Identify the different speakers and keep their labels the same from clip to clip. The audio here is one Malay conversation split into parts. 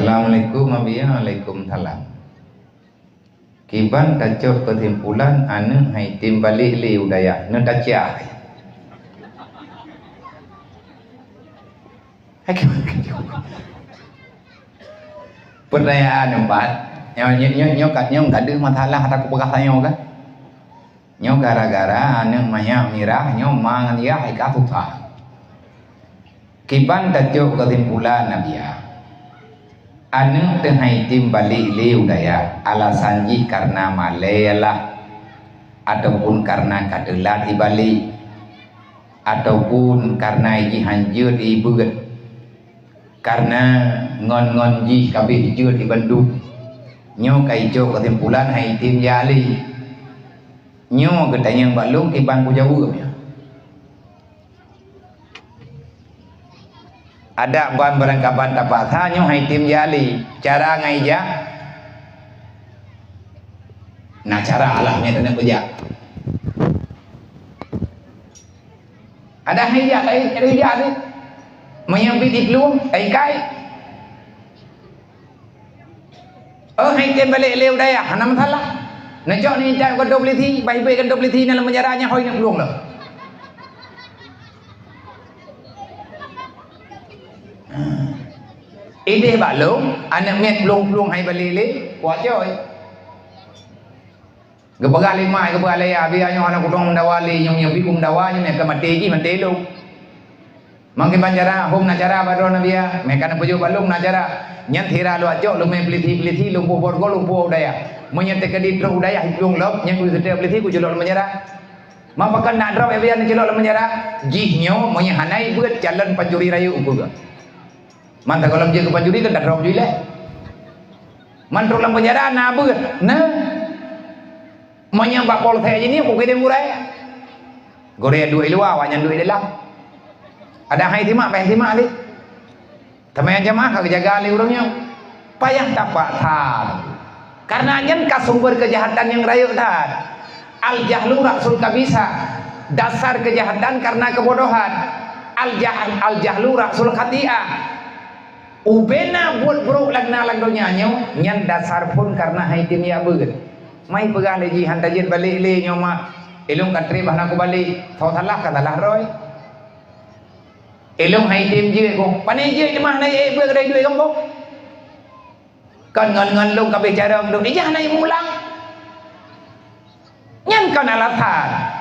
Speaker 1: Assalamualaikum Waalaikumsalam. Kiban tajuk kesimpulan anu hai tim balik li udaya nu tacia. Pertanyaan empat. Nyo kadu masalah aku pegah saya kan. Nyo gara-gara anu maya mirah nyo mangan ya hai ka susah. Kiban tajuk kesimpulan nabiya. Anu tehai tim balik li udaya alasan ji karena malelah ataupun karena kadelah di balik ataupun karena ji hanjur di buget karena ngon ji kabeh hijur di Bandung nyo kaijo kesimpulan hai tim jali nyo getanya balung kiban ku jauh ya. Ada ban barangkapan tapak hanyo hai tim jali cara ngai ja nah cara alahnya kena kerja ada hai ja lai kerja ni menyampi di pelung ai kai hai tim balik leu daya hana masalah nak jok ni cak ko dobli thi bai-bai kan dobli thi dalam penjaranya hoi nak pelung lah. Ide balung anak met pelung-pelung hai balile kuat joy gebaga lima gebaga laya biar nyo anak kutong dawali yang bikum dawa nyo ke mati ji mati lu mangke banjara hom nacara baro nabia meka na puju balung nacara nyan thira lu ajo lu me peliti lu bobor go lu bo daya menyete ke di tro daya hiplung lop nyan ku sete peliti ku jelok menjara mapakan nak drop biar jelok menjara ji nyo monya hanai buat jalan panjuri rayu uga mantap kalau dia ke panjuri kan tak drop juga mantruk dalam penjara na beut nah menyambak pol saya ini aku kira murah Korea dua ilua wanyan dua dalam ada hai timak payah timak ali teman jamaah kagak jaga ali urangnya payah tapak tan karena nyen ka sumber kejahatan yang rayu dan al jahlu rasul kabisa dasar kejahatan karena kebodohan al jahlu rasul khati'ah ubena buat bro lagna lagdonya nyan dasar pun karena hai tim ya beut mai pegah leji hantajin balik le nyoma elung katri bahna ku balik thau salah katalah roy elung hai tim je ko pane je mah nai beut dai duit kampung kan ngan lung kabeh cara nduk ijah nai mulang nyan kan alatan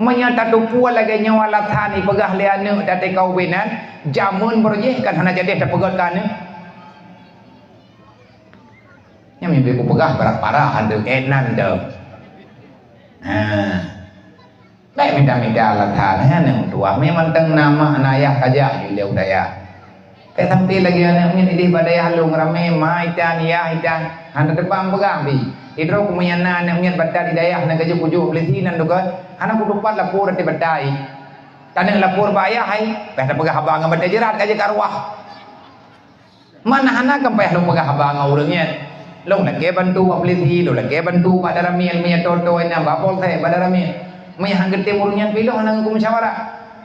Speaker 1: menyata tupuan lagi nyawa latani pegah liane date kawinan jamun berjeh kan hana jadi ada pegot kan nya mimpi ku pegah barak parah handeu enan deu baik minta latan haneu tua memang teng nama anayah kaja di leu daya kayak tampil lagi anak min idih badaya halung rame mai tan ya hidan handa depan pegah bi idro ku menyana anak min badar di daya na gaje pujuk belitinan dukan anak ku dupat lapor di badai tanang lapor bayah hai peh pegah abang badai jerat gaje karwah mana anak kan peh lu pegah abang urangnya long nak ke bantu beliti lo lagi bantu badar min meya toto ina bapol teh badar min meya hangete urangnya pilo anak ku musyawarah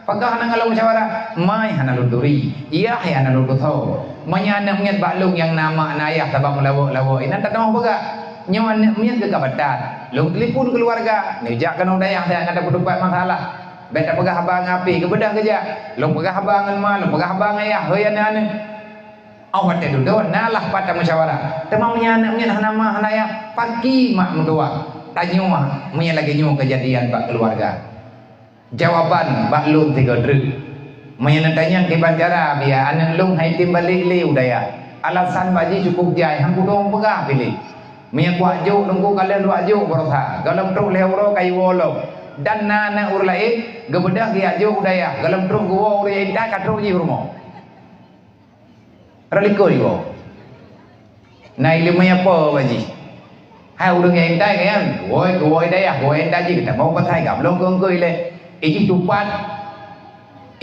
Speaker 1: pagah nang ngalau musyawarah mai hana lunduri iya hai hana lunduthau menyana miat baklung yang nama anayah tabak melawo ina tak mau pagah nyawa miat ke kabadan lu telefon keluarga nejakkan udayah dah ada kudupat masalah beta pagah abang api ke bedah kerja lu pagah abangan ma lu pagah abang ayah heuy ane awat te dudon nalah pada musyawarah temang menyana miat nama anayah pagi mak mentua tanyo mah menyang lagi nyu kejadian bak keluarga jawaban baklum tiga druk menyenatanya ke banjara biar anak lung hai tim balik liu daya alasan baji cukup jai hang kudong pegah pilih minyak wajuk nunggu kalian wajuk berosa galam truk lewro kayu wolo dan nana urlain gebedah ki ajuk daya galam truk gua uri indah katruk ji rumah raliko yo nai limaya apa baji hai urang yang indah kan woi daya woi indah ji kita mau patai gap long kongkoi le iji tupat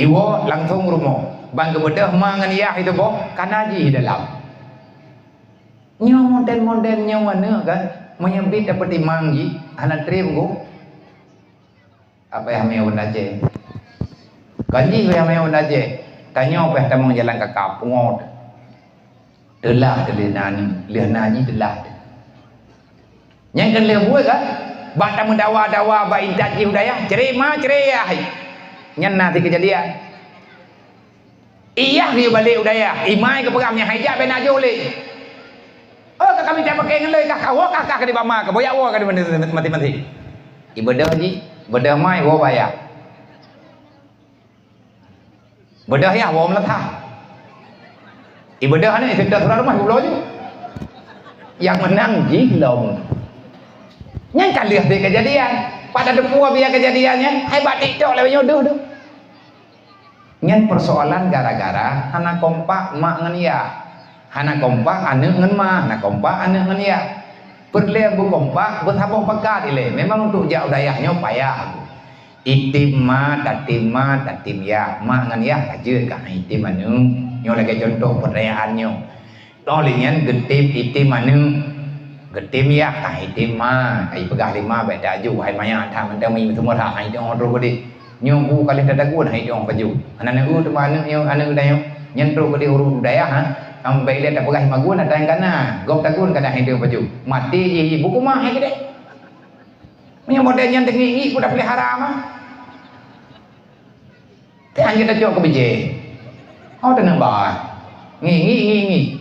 Speaker 1: iwo langsung rumah bang kebedah mangan ya itu boh kanaji dalam nyawa model nyawa ne kan menyempit dapat imangji anak trim go apa yang mau naje kanji yang mau naje tanyo apa yang jalan ke kapungot Telah terlenan lehnani telah. Yang kan buat kan? Bata mendawa-dawa ba intat ji udaya cerima ceria. Nyan nanti kejadian. Iya dia balik udaya. Imai ke peramnya hajat ben ajo le. Oh kami tak pakai ngelai kah awak kah ke di bama ke boyak awak ke di mati-mati. Ibadah ji, bedah mai wo bayar. Bedah ya wo meletah. Ibadah ni kita surah rumah pulau je. Yang menang jilong. Yang kan lihat dia kejadian. Pada depua biar kejadiannya. Hebat tiktok lah nyodoh tu. Yang persoalan gara-gara anak kompak mak ngan ya. Anak kompak anak ngan ma. Anak kompak anak ngan ya. Perle bu kompak bertabung pekat ile. Memang untuk jauh dayahnya payah. Itim ma tatim ya. Mak ngan ya aja kah itim anu. Nyo lagi contoh perdayaannya. Tolinya getim mana? Getim ya, itim mah. Ai pegah lima beda ju. Hai maya tham mentang mi semua dah hai dong ro gede. Nyo bu kali tada gun hai dong baju. Anak u tu mana nyo anu dayo. Nyentro gede uru daya ha. Am bai le tak pegah magun ada yang kana. Gop tagun kada hai dong baju. Mati ye buku mah hai gede. Nyo model yang tengi ku dah pelihara mah. Te anjir dah jok ke bije. Oh tenang bah, ngi.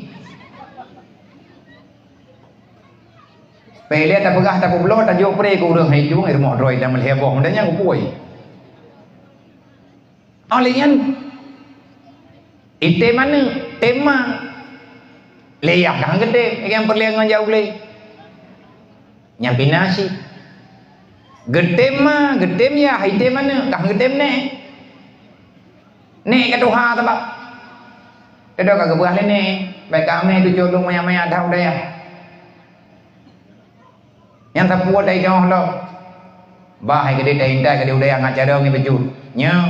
Speaker 1: Pele tak pegah tak pulau tak jauh pergi kurang hijau air mau droi dan melheboh, mudahnya aku puai. Alian, itu mana tema leyak kan gede, yang perliangan jauh le, nyampi nasi. Gedem ya, itu mana, kah gedem ne katuha tak. Kedua kagak buah ni, baik kami tu jodoh maya dah udah ya. Yang tak puas dari jauh lo, bahai kedai dah kedai udah yang ngajar orang ni baju, nyam.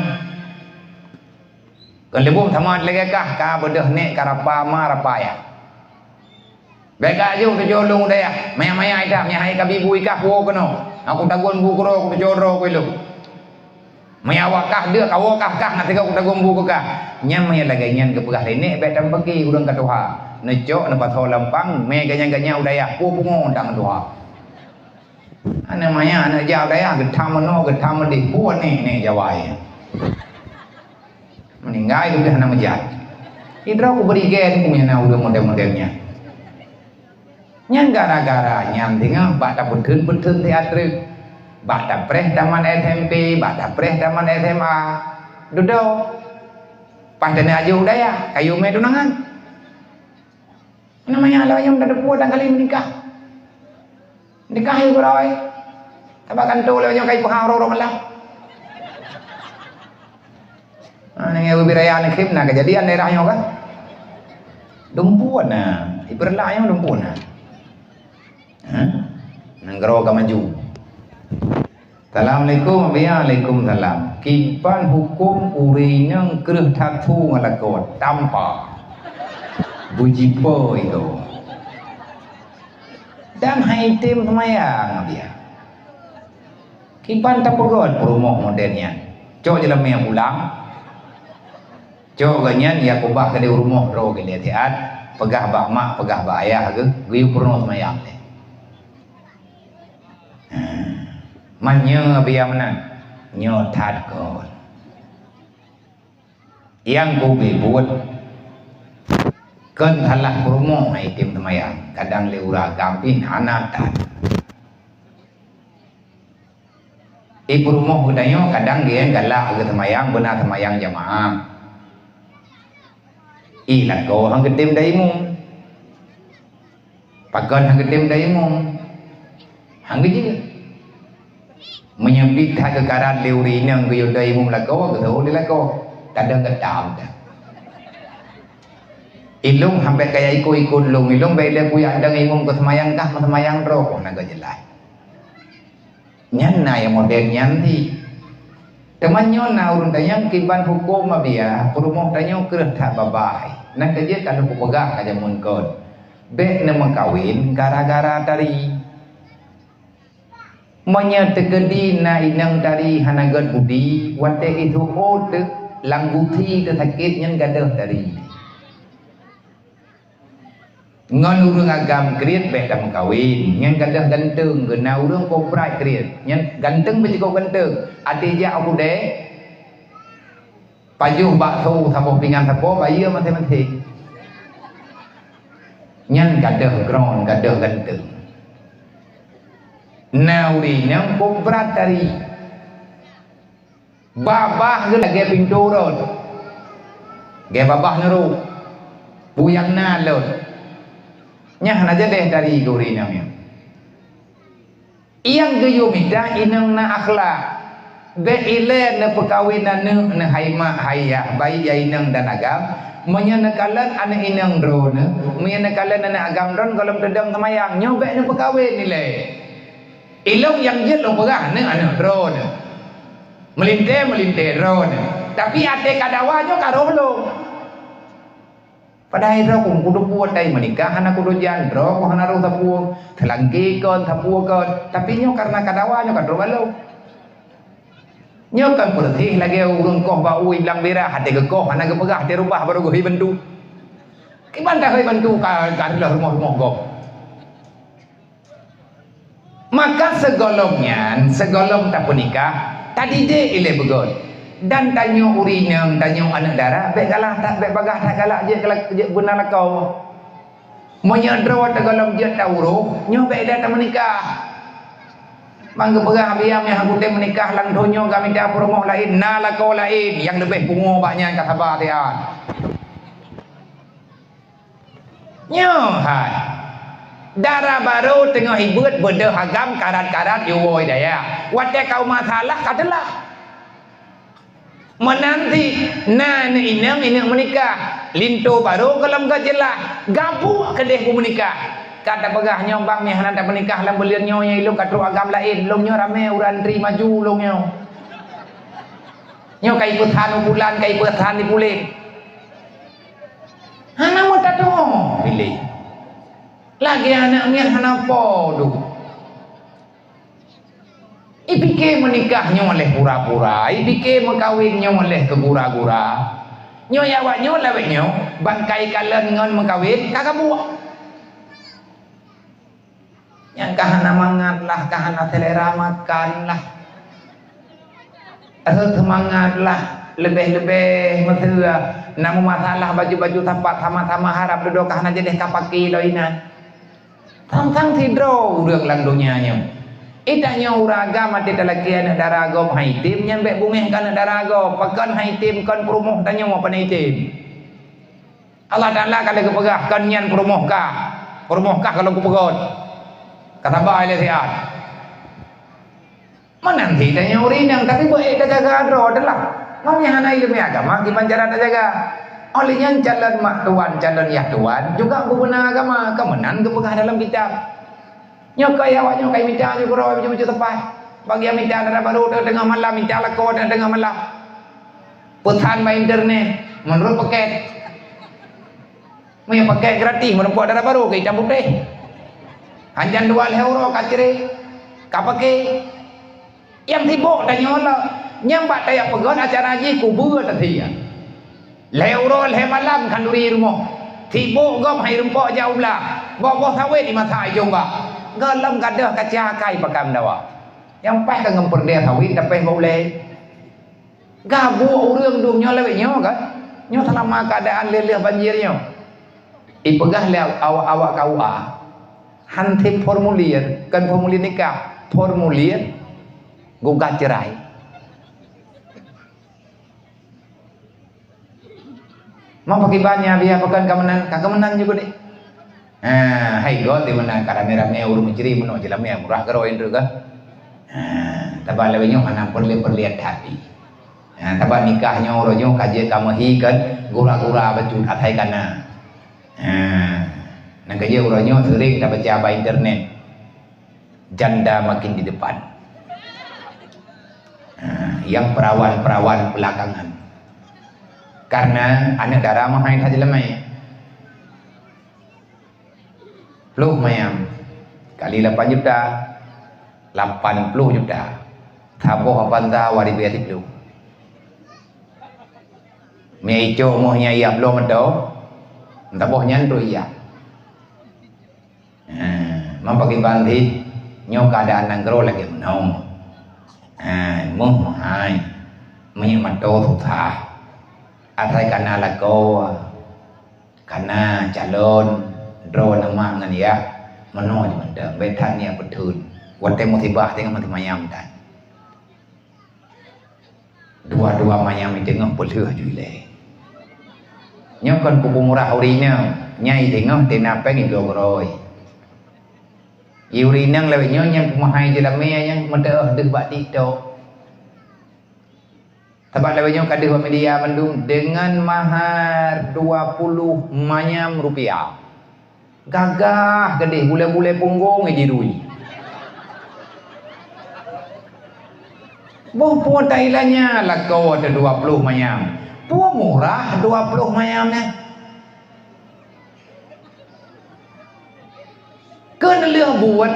Speaker 1: Kalau lebih tamat lagi kah bodoh ni karapa marapa ya. Baik aja tu jodoh udah ya, maya dah, maya kabi bui kah wo keno. Aku tagun bu kuro aku jodoh aku lu. Maya wakah dia kau wakah nanti kau tagun bu kah. Nyam maya lagi nyan ke pegah ini betam pergi urang ke Tuhan necok nampak thau lampang me ganya udaya pungo ndang Tuhan ana maya ana jauh daya getam di puan ni jawai meninggal itu dah nama jat idra ku beri gen ku nyana urang model-modelnya nyan gara-gara nyan tinggal bata betul teater bata preh taman SMP bata preh taman SMA duduk pandai aja udah ya, kayu me tunangan. Namanya lah yang dah puas dah kali menikah. Nikah itu berawai. Tabakan tu lewatnya kayu pengaruh orang malam. Nengah ubiraya nekim nak kejadian daerahnya kan. Dumpuan nah, iberlayang dumpuan nah. Nenggero maju. Assalamualaikum waalaikumsalam. Kipan hukum urinya kereh tatu ngalakot tanpa bujipo itu. Dan haitim semayang dia. Kipan tak pegot perumoh modelnya. Cok jelam yang pulang. Cok ganyan ya kubah ke di rumah ro ke dia tiat. Pegah bak mak, pegah bak ayah ke. Guyu perumoh semayang dia. Manya biar mana nyotat kau yang ku buat kan halah promo hai tim temayang kadang leura gampin anatan promo kudayo kadang gen galak ke temayang benar temayang jamaah ilah kau hang ketim daimu pagon hang ketim daimu hang gejil menyempit ke karat leuri nang ke yodai mum lako ke tahu dia lako kadang ketam ilung sampai kayak ikut lung ilung baik dia punya dang imum ke semayang kah semayang roh nak jelas nyan na yang model nyan ti temannya na urun tanya kiban hukum mabia perumah tanya kerah tak babai nak kerja kalau pegang aja munkon bek nama kawin gara-gara tadi menyertegedi na inang dari hanagat budi wate itu ode langguti ke sakitnya gadah dari ngon urang agam kriet baik dah kawin yang kadah ganteng kena urang koprai kriet yang ganteng begitu ganteng adija aku deh paju bakso sapo pingan sapo bayi masing-masing yang kadah ground kadah ganteng nauri yang koprat dari babah ke lagi pintu road ge babah neru buyang nalot nyah aja deh dari guri namanya yang geyo minta inang na akhlak be ile na perkawinan na haima haya bayi ya inang dan agam menyenakalan anak inang drone menyenakalan anak agam drone kalau tedang semayang nyobek na perkawin nilai ilong yang jet lo pegah na anak drone melinte drone tapi ate kadawanyo karolo pada akhirnya aku kudu buat dari menikah, anak kudu jandro, aku hana roh tapu, telangki kon, tapu kon, tapi nyo karena kadawa nyo kadro balo. Nyo kan pergi lagi urung koh bau bilang bera, hati kekoh, anak kepegah, hati rubah baru gue bantu. Gimana gue bantu karena rumah goh. Maka segolong tak menikah, tadi dia ile begon. Dan tanyo urinang tanyo anak darah baik kalah tak baik bagah tak kalah je kalau je guna lakau menyandro tagalam je tauro nyo baik dah tak menikah mangga pegah biam yang aku menikah lang donyo kami dah promoh lain na lakau lain yang lebih bungo baknya ka sabar tian nyo hai darah baru tengah hibut beda hagam karat-karat yuwoi daya wate kau masalah katalah menanti na inang menikah linto baru kalau enggak jelas gabu kedeh ku menikah kata pegah nyombang ni hendak menikah lam belian nyo yang ilung katru agam lain long nyo rame uran tri maju long nyo kai putan bulan kai putan di pulen hana mo tato pilih lagi anak nyen hana podo ipike menikahnya oleh pura-pura, ipike mengkawinnya oleh kegura-gura. Nyo yawa nyo lawek nyo, bangkai kalen ngon mengkawin, kakak buat. Yang kahana mangat lah, kahana selera makan lah. Semangat lah, lebih-lebih mesra. Namun masalah baju-baju tapak sama-sama harap duduk kahana jadi kapaki loinan. Tang-tang tidro udah langdunya nyo. Idanya uraga mati telaki anak darago haitim nyambe bungeh kan darago pakan haitim kan perumuh tanya mau panaitim Allah Ta'ala kalau kepegah kan nyan perumuh kah kalau kepegot kata ba ile siat menanti tanya urinang tapi baik dah jaga adro adalah mamnya hana ilmu agama di pancara dah jaga olehnya calon mak tuan calon ya tuan juga gubernur agama kemenan kepegah dalam kitab nyokai awak nyokai minta je kurang macam-macam tepat bagi yang minta ada baru tengah malam minta lakon dan tengah malam pesan by internet menurut paket punya paket gratis menempuk darah baru ke hitam putih hanjan 2 euro kaciri kapake yang sibuk dan nyola nyambat tayak pegon acara haji kubur tadi ya euro le malam kanduri rumah sibuk gom hai rumpok jauh belah bawa sawit di masa jomba galam gadah kaca kai pakam dawa yang pas ka ngempur dia sawit dapat boleh gabu urang dung nyo lewek nyo kan nyo selama keadaan leleh banjirnya ipegah le awak KUA hantip formulir kan formulir nikah formulir gugat cerai mau pakai banyak biar pakai kemenang juga deh hai god di mana karame-rame urung mencuri menok jelam yang murah keroin tu kan tabal lewenya mana perlihat hati tabal nikahnya orangnya kaje kamahi kan gura-gura betul atai kana nang kaje orangnya sering dapat baca internet janda makin di depan yang perawan-perawan belakangan karena anak darah mahal saja lemai Pluh mayam kali 8 juta 80 juta taboh apanta wari biati pluh me ijo mohnya iya belum do taboh nyan tu iya Mempagi bandit nyo keadaan nanggro lagi menong. Hai menyematau tutah. Atai kana lako kana calon dro nama ngan ya meno di mendem betan ya betun. Wate mutibah tengah mati mayam dan. Dua-dua mayam itu ngah pelih jule. Nyokon kubu murah urinya nyai tengah tenapeng itu goroi. Yurinang lewe nyong pemahai jelamnya yang mendeh deh bak tiktok. Tempat lewe nyong kadeh media Bandung dengan mahar 20 manyam rupiah. Gagah gede bule-bule punggung dirui. Boh puan Thailandnya lah kau ada 20 manyam. Puan murah 20 manyamnya. Kena leh buat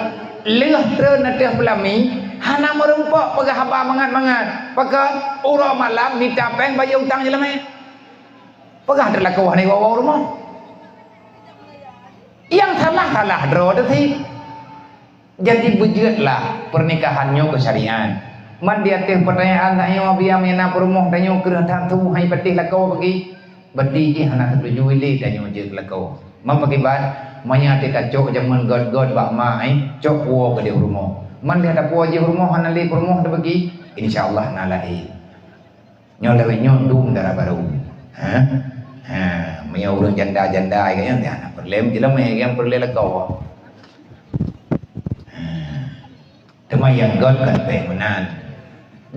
Speaker 1: leh tren natih pelami hana merempok pegah haba mangat-mangat pakai urang malam ditapeng bayar utang jelamnya pegah adalah kau hanai wawa rumah yang salah draw tu jadi bujutlah pernikahannya kesyarian man dia teh pertanyaan tanya biam yana perumah tanya kerana tantu hai patih lah kau bagi beti hana setuju ile tanya je lah kau mampakibat manya te kacok zaman god bak mai cok wo ke dia rumah man dia ada puji rumah hanali rumah dah bagi insyaallah nalai nyol lewe nyol dum darah baru manya urang janda-janda kayaknya dia anak perlem jelam yang perle la kau temayang god kan pe menan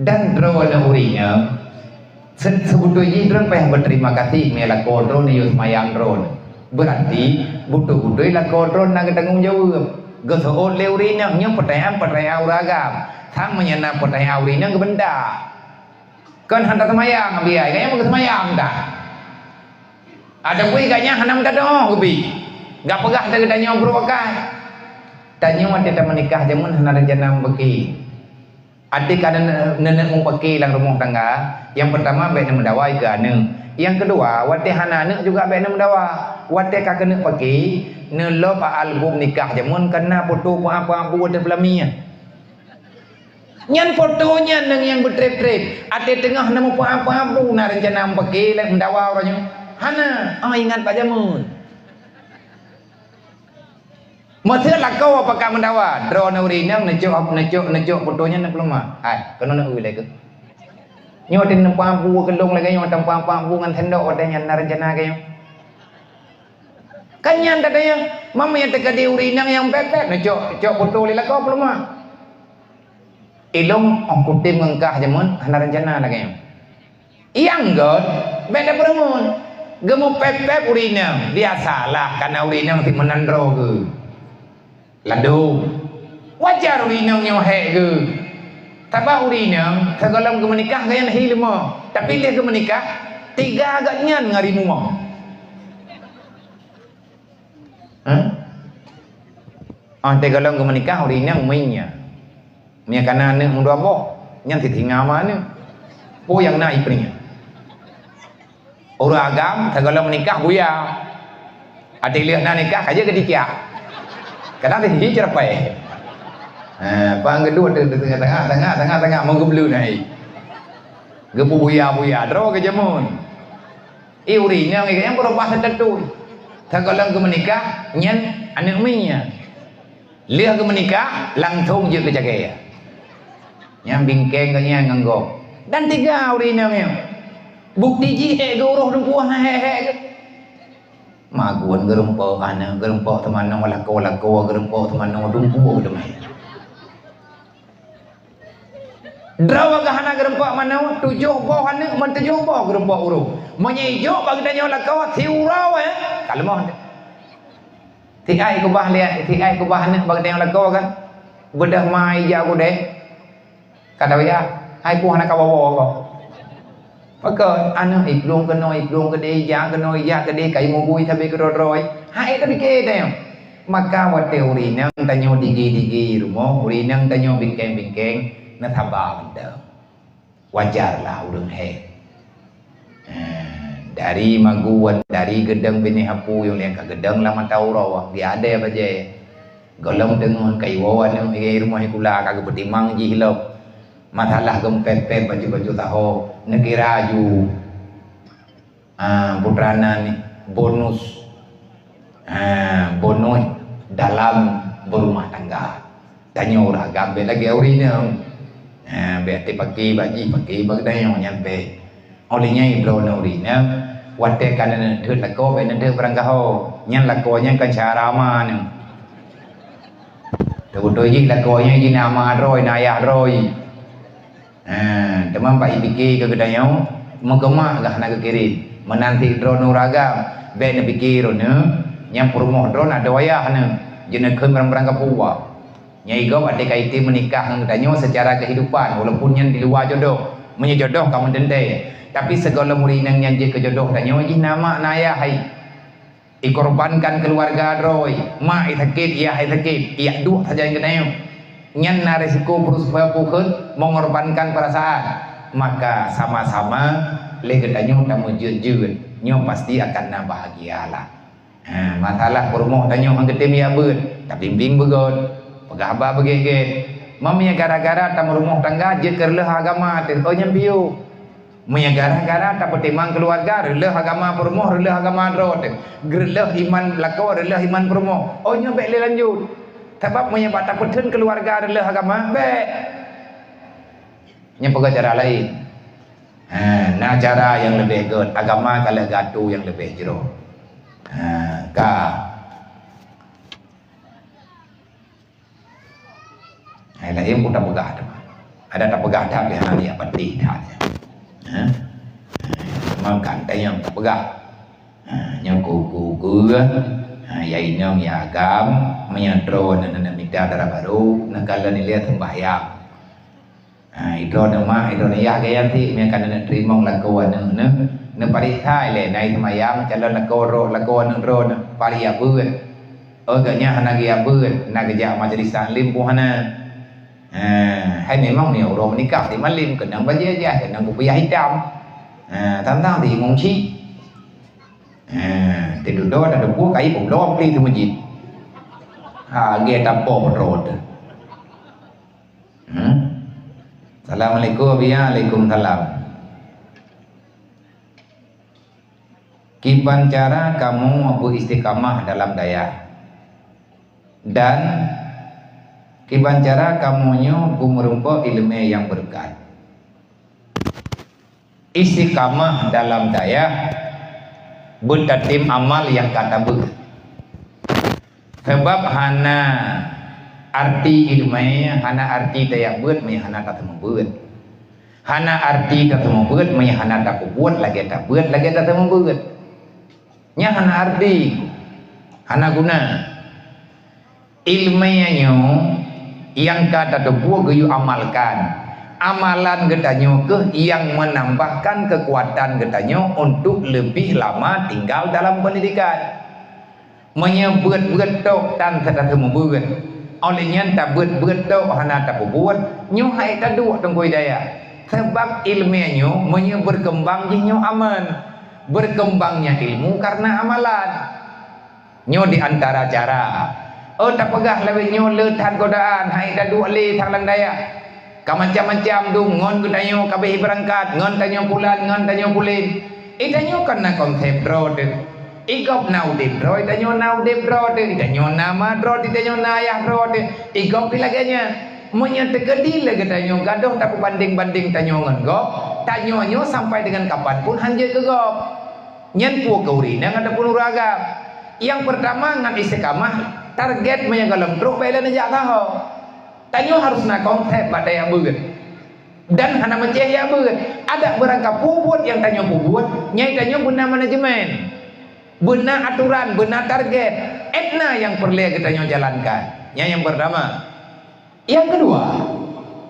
Speaker 1: dan drawana urinya sebetulnya drone payah berterima kasih mela kodron yus mayang drone berarti butuh-butuh lah kodron nak tanggung jawab gesoot leurinya nyong pertanyaan uragam sang menyana pertanyaan urinya ke benda kan hantar semayang biaya kayaknya mau semayang tak ada kui kayaknya hanam tak dong kubi gak pegah tak kita nyong berokai tanya waktu kita menikah jamun hana rencana beki adik ada nenek mau pakai lang rumah tangga yang pertama baik nama dawai ke ane yang kedua waktu hana anak juga baik nama dawa waktu kakak nak pakai nelop album nikah jamun kena foto apa-apa buat pelaminya nyan fotonya nang yang bertrip-trip ada tengah nama apa-apa nak rencana pakai lang mendawa orangnya hana ingat pak jamun masih lah kau apakah mendawa drone urinang necok fotonya nak pelama kena nak uilai ke nyotin nampak bu kelong lagi nyotin nampak bu ngan tendok adanya rencana kayo kanyan katanya mama yang teka di urinang yang pepet necok foto lila kau pelama ilong aku tim ngengkah jamun hana rencana lagi yang god beda peremun gemu pepet urinang biasalah karena urinang si menandro ke ladu wajar urinang nyohek ke tapi urinang segala ke menikah kaya nak hilma tapi dia ke menikah 3 agaknya ngari mumah tegala ke menikah urinang mainnya punya kanan ni mundur apa yang tinggal mana po yang naik punya orang agam segala menikah buya ada lihat nak nikah aja ketika kadang dia hijrah pai pang kedua di tengah mau gebelu naik gebu buya draw ke jamun urinya yang berubah tertentu segala ke menikah nyan anak minya lihat ke menikah langsung je ke jaga yang bingkeng kanya nganggok dan 3 urinya bukti ji goroh dan puah maguan gerempok gerempok teman nang lako gerempok teman nang dumpu demai drawa gahana gerempok mana 7 boh hana man 7 boh gerempok urung menyejo bagi tanya lako tiurau kalau mau tiai kubah lihat tiai kubah hana bagi tanya lako kan bedah mai jago deh kata ya hai puh hana kawawo kok maka anak iklung ke dia ya ke dia kai mau bui tapi keroi hai tapi ke dia maka wat teori nang tanyo digi rumah uri nang tanyo bingkeng na thaba benda wajarlah urang dari maguan dari gedang bini hapu yang liang ke gedang lama tahu rawa dia ada apa je golong dengan kaiwan yang rumah kula kagak bertimang ji hilap masalah gempet-pet baju-baju taho negara ju putrana ni bonus bonus dalam berumah tangga tanya orang gambe lagi orinya bete pagi bagdai nyampe olehnya ibro orinya wate kan thut lako be nende perangkaho nyan lako nyan kan carama ni tu ji lako nyan ji nama roi naya roi teman pak ipiki ke gedayo mengemak gah nak kiri menanti drone uragam be ne pikir ne nyam perumoh drone ada wayah ne jenak keun barang-barang kapuwa nyai gop ade kaiti menikah dengan gedayo secara kehidupan walaupun yang di luar jodoh menyejodoh kamu dende tapi segala murid yang nyanyi ke jodoh gedayo ji nama naya hai dikorbankan keluarga droi mak sakit ya hai sakit ya dua saja yang gedayo nyan na resiko berusaha pukul mengorbankan perasaan maka sama-sama legedanyo tamu jujur nyo pasti akan na bahagialah masalah perumuh danyo ang getim ya beut tapi bimbing begon pegaba begege mamnya gara-gara tamu rumah tangga je kerleh agama teh oh nyampiu mamnya gara-gara tak pertimang keluarga releh agama perumuh releh agama dro teh gerleh iman lako releh iman perumuh oh nyo bek le lanjut sebab menyebab tak putun keluarga adalah agama baik nyampe cara lain nah cara yang lebih good agama kalau gatu yang lebih jero lain pun tak pegah ada tak pegah tak dia hari apa tidak makan yang tak pegah yang kuku yai nyong ya agam menyadro nana minta darah baru nakala ni lihat sembahyang itu nama itu ni ya gaya ti mereka nana terima lakuan ne parithai le nai sembahyang calon lakuan ro pariya beun agaknya hanagi beun nak kerja majlis taklim puhana hai memang ni orang menikah di malim kenang baju aja kenang kopiah hitam tentang di ngungsi thì được đó là được quốc cái cũng lo đi thì mình gì nghe tập bộ rồi Assalamualaikum Waalaikumsalam Gimana cara kamu beristiqamah dalam daya dan gimana cara kamu merumpah ilmu yang berkat istiqamah dalam daya bertatim amal yang kata ber sebab hana arti ilmunya hana arti daya buat me hana kata membuat hana arti kata membuat me hana tak buat lagi tak buat lagi kata membuat nya hana arti hana guna ilmunya yang kata buat geyu amalkan amalan getanyo ke yang menambahkan kekuatan getanyo untuk lebih lama tinggal dalam pendidikan menyebut-but tok dan tetap membuat olehnya tak buat-but tok hana tak buat nyo hai tak dua tengkoi daya sebab ilmunya berkembang jinyo aman berkembangnya ilmu karena amalan nyo di antara cara tak pegah lebih nyo letan godaan hai tak dua le tang lang daya macam-macam dong ngon gedanyo kabeh berangkat ngon tanyo pulan ngon tanyo pulin itanyo kana konsep road igop nau de road tanyo nau de road itanyo nama road itanyo nayah road igop pilaganya munya tegedi le gedanyo gadoh tak banding-banding tanyo ngon gop tanyo nyo sampai dengan kapan pun hanje ke gop nyen pu kaurina ngada pun uragam yang pertama ngan istiqamah target munya galam truk bela najak tahu tanyo harus nak konsep pada yang beut dan hana macam yang beut ada berangkat pubut yang tanyo pubut nyai tanyo guna manajemen guna aturan guna target etna yang perlu kita tanyo jalankan yang pertama yang kedua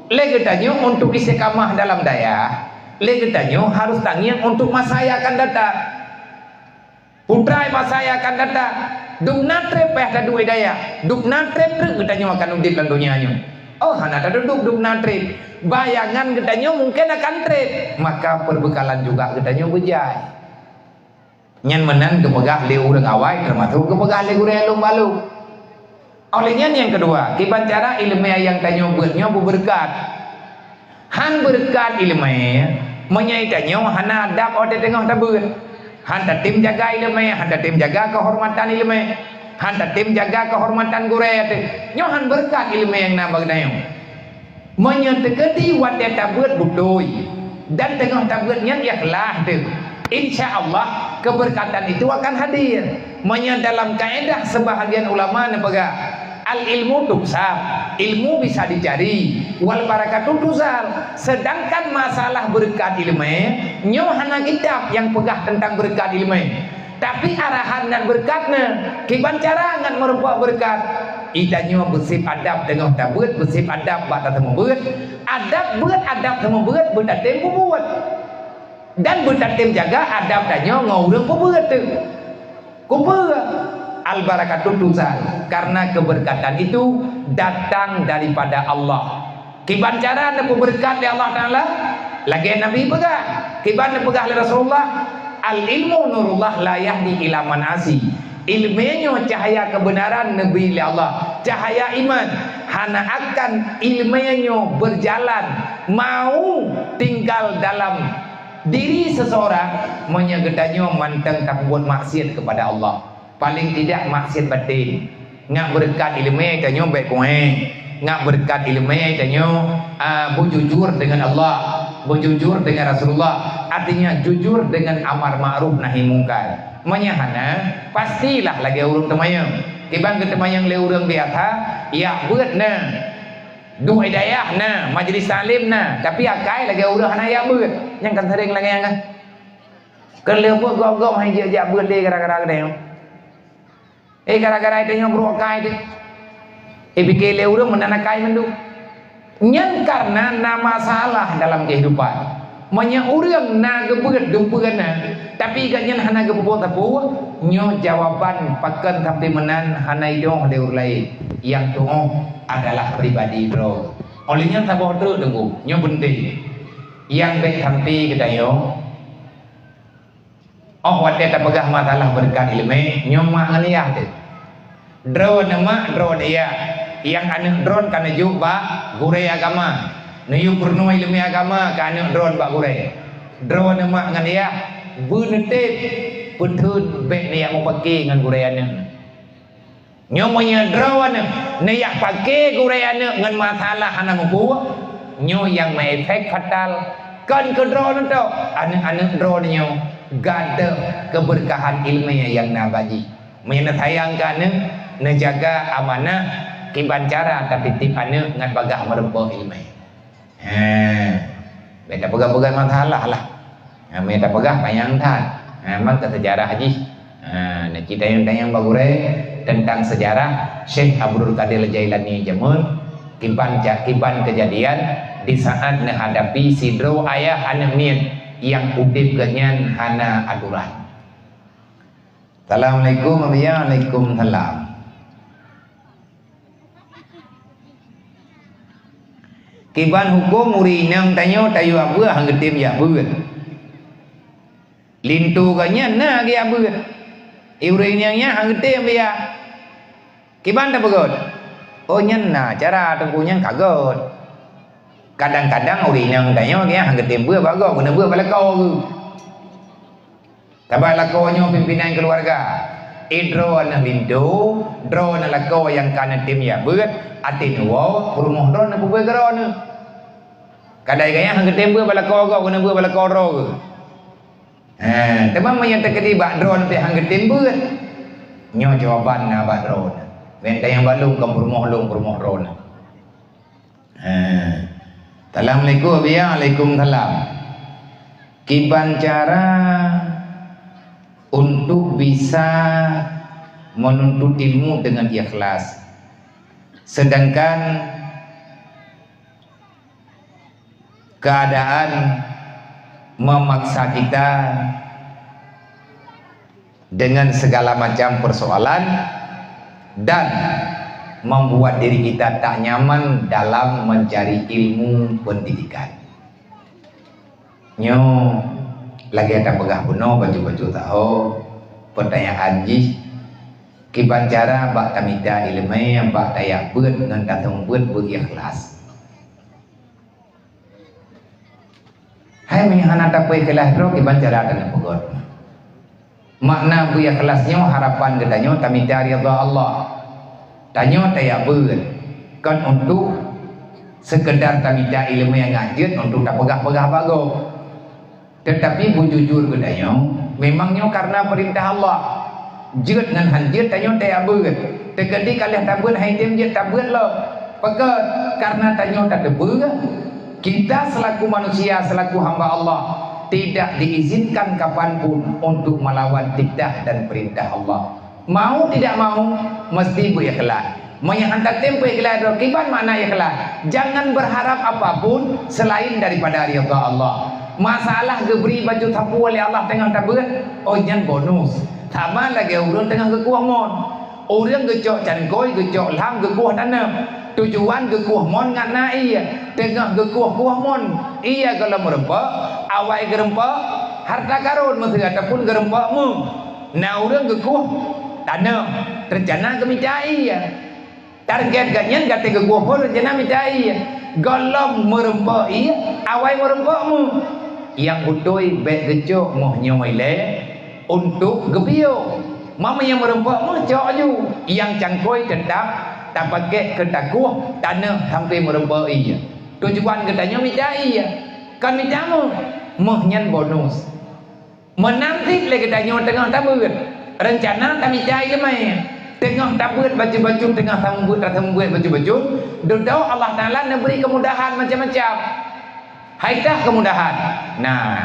Speaker 1: lagi tanyo untuk istiqamah dalam daya lagi tanyo harus tangiang untuk masa yang akan datang putra masa yang akan datang duk natre peh ta duwe daya duk natre truk getanyo akan udip dalam dunianya oh hana ta duduk duk natre bayangan getanyo mungkin akan trip maka perbekalan juga getanyo bejai nyen menan kepegah le urang awai termasuk kepegah le urang lumbalu Olehnya yang kedua, kiban cara ilmu yang tanya buatnya berkat. Han berkat ilmu menyai tanya hana adab ode tengah tabut. Han tim jaga ilmu, han tim jaga kehormatan ilmu, han tim jaga kehormatan guraya. Nyo han berkat ilmu yang nambah dayo. Menyertai wadah tabut budoi dan tengah tabutnya ikhlas tu. Insya Allah keberkatan itu akan hadir. Dalam kaedah sebahagian ulama nepega al ilmu tuksab, ilmu bisa dicari, wal barakatuh tuzal. Sedangkan masalah berkat ilmu nyo hana kitab yang pegah tentang berkat ilmu. Tapi arahan dan berkatnya kiban cara ngan merupakan berkat. Idanya bersif adab dengan tabut, bersif adab bata temu beut, adab beut adab temu beut berdatem buat. Dan berdatem jaga adab danyo ngaurang buat tu. Kumpul al barakatuh tuzal, karena keberkatan itu datang daripada Allah. Kiban cara anda berkat dari Allah Taala, lagi Nabi pegah. Kiban pegah oleh Rasulullah, al ilmu nurullah la yahdi ila man asi. Ilmunya cahaya kebenaran Nabi Allah, cahaya iman. Hana akan ilmunya berjalan, mau tinggal dalam diri seseorang menyegedanya manteng tak buat maksiat kepada Allah. Paling tidak maksiat batin. Ngak berkat ilmu tanya baik kueh. Ngak berkat ilmu tanya berjujur dengan Allah, berjujur dengan Rasulullah. Artinya jujur dengan amar ma'ruf nahi mungkar. Menyahana pastilah lagi urung temayang. Tibang ke temayang le urang biasa, ya buat na. Dua hidayah na, majlis salim na, tapi akai lagi urang hana ya buat. Yang kan sering lagi yang kan. Kalau buat gom-gom hai je buat le gara-gara kadang. Gara-gara itu yang beruakai itu. Pikir le urang menanakai mendu. Nyan karena nama salah dalam kehidupan. Manya urang na gebeut dumpeuna, tapi ganyan hana gebeut tapu, nyo jawaban paken tapi menan hana idong leur lain. Yang tu adalah pribadi bro. Olehnya tak bodoh dengu, nyo penting. Yang baik sampai kita yo. Oh wate tak pegah masalah berkat ilmu, nyo mak nganiah tu. Drone mak drone ya. Yang anu drone kana juga gure agama. Nayu purno ilmu agama kana drone bak gure. Drone mak ngan ya bunetep putun bek ni yang mau pakai ngan gureana. Nyomonya drone ni yang pakai gureana ngan masalah hana mampu. Nyo yang mai efek fatal kan ke drone tu. Anu drone nyo gada keberkahan ilmu yang nabaji. Menyana sayangkan nejaga amanah kiban cara tapi tip anu ngan bagah merempuh ilmu. Beda pegang-pegang masalah lah. Beda pegang payang tan. Mak sejarah haji. Nah kita yang bagure tentang sejarah Syekh Abdul Qadir Jailani Jamun kiban kejadian di saat menghadapi sidro ayah anak min yang udip genyan hana aduran. Assalamualaikum warahmatullahi wabarakatuh. Kiban hukum urinang tanyo tayo abu hanggetim ya buat. Lintu kanya na dia buat. Urinangnya hanggetim dia. Kiban dah begot. Oh nyana cara tengkunya kagot. Kadang-kadang urinang tanyo dia hanggetim buat bagot guna buat balakau. Tabak lakonyo pimpinan keluarga. Drone lintu, drone lako yang kana tim ya buat. Atin wow, rumah drone apa buat drone? Kadai gaya hang ketembe balako go guna buat balako ro. Teman yang terkedi bak drone pe hang ketembe. Nyo jawaban na bak drone. Benda yang balung ke rumah drone. Assalamualaikum Waalaikumsalam. Kiban cara untuk bisa menuntut ilmu dengan ikhlas. Sedangkan keadaan memaksa kita dengan segala macam persoalan dan membuat diri kita tak nyaman dalam mencari ilmu pendidikan. Nyo lagi ada pegah penuh baju-baju tahu pertanyaan haji kiban cara bak tamita ilmu bak tayak beut ngan datang beut berikhlas. Hai mihana tapoi kelas ro kiban cara dan pegot. Makna berikhlasnya harapan gedanyo tamita ridha Allah. Tanyo tayak beut kan untuk sekedar tamita ilmu yang ngajut untuk tak pegah-pegah bago. Tetapi bujujur gedanyo memangnya karena perintah Allah. Jeut ngan hanjut tanyo tayak beut. Tegedi kalian tabut hai tim je tabut lo. Pegot karena tanyo tak debu. Kita selaku manusia, selaku hamba Allah tidak diizinkan kapanpun untuk melawan titah dan perintah Allah. Mau tidak mau mesti berikhlas. Menyantar tempo ikhlas kiban makna ikhlas. Jangan berharap apapun selain daripada ridha Allah. Masalah geberi baju tapu oleh Allah tengah tabut, oh jangan bonus. Sama lagi orang tengah kekuah mon. Orang gecok cankoi, gecok lam, gekuah tanam. Tujuan gekuah mon ngana iya. Tengah gekuah kuah mon. Iya kalau merempak, awai gerempak, harta karun mesti ataupun gerempak mu. Nah orang gekuah tanam, rencana kemicai ya. Target ganyan kata gekuah pun rencana micai ya. Golong merempak iya, awai merempak mu. Yang utoi bek gecok moh nyoi le untuk gebio. Mama yang merempak mu cok ju. Yang cangkoi tetap tak pakai ketakuh tanah hampir merempak iya. Tujuan katanya micai ya. Kan micamu mohnyan bonus. Menanti lagi katanya tengah tabut. Rencana tak micai lemai. Tengah tabut baju-baju tengah tambut baju-baju. Duduk Allah Taala nak beri kemudahan macam-macam. Haitah kemudahan. Nah,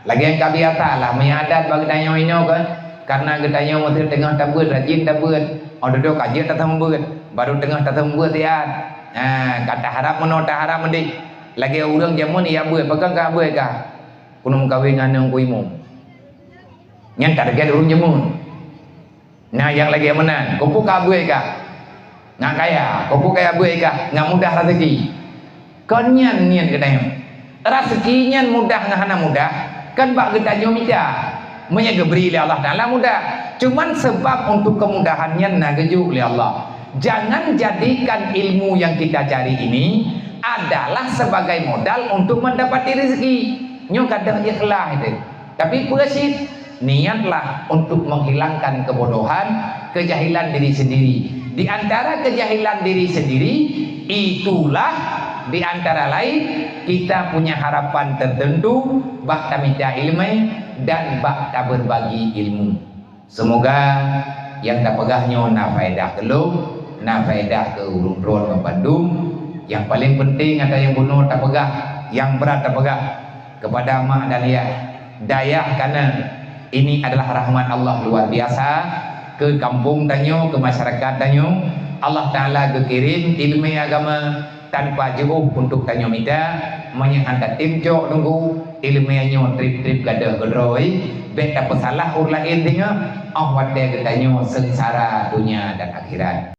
Speaker 1: lagi yang kabiasa lah menyadat bagi tanya ini kan. Karena getanya mesti tengah tabut rajin tabut. Oh duduk kaji tak tambut. Baru tengah tak tambut ya. Nah, kata harap menota harap mendik. Lagi orang jamun ia buat pegang kah buat kah? Kunum kawin nganung kuimu. Yang target orang jamun. Nah, yang lagi menan, kupu kah buat kah? Nggak kaya, kupu kaya buat kah? Nggak mudah rezeki. Konyan nian katanya. Rezekinya mudah ngahana mudah. Kan bak getanya minta. Menyegebri oleh Allah Taala mudah. Cuman sebab untuk kemudahannya nageju oleh Allah. Jangan jadikan ilmu yang kita cari ini adalah sebagai modal untuk mendapati rezeki. Nyo kadang ikhlas itu. Tapi persit niatlah untuk menghilangkan kebodohan, kejahilan diri sendiri. Di antara kejahilan diri sendiri itulah di antara lain kita punya harapan tertentu bak tamita ilmu dan bak tak berbagi ilmu. Semoga yang tak pegahnya na faedah kelum, na faedah ke urung drone Bandung. Yang paling penting ada yang bunuh tak pegah, yang berat tak pegah kepada mak dan ayah. Daya karena ini adalah rahmat Allah luar biasa ke kampung tanyo, ke masyarakat tanyo. Allah Taala kekirim ilmu agama tanpa jauh untuk tanyo minta menyantar tim jok nunggu ilmunya trip-trip gadah gedroi beta pesalah ur lain tengah awat dia ketanyo sengsara dunia dan akhirat.